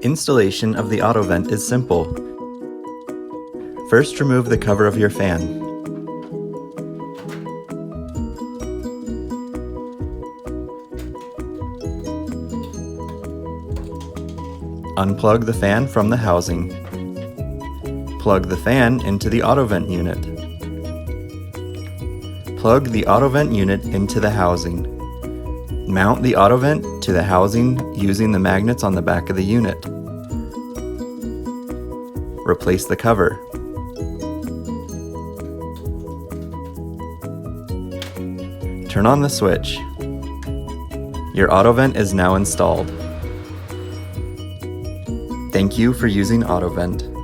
Installation of the AutoVent is simple. First, remove the cover of your fan. Unplug the fan from the housing. Plug the fan into the AutoVent unit. Plug the AutoVent unit into the housing. Mount the AutoVent to the housing using the magnets on the back of the unit. Replace the cover. Turn on the switch. Your AutoVent is now installed. Thank you for using AutoVent.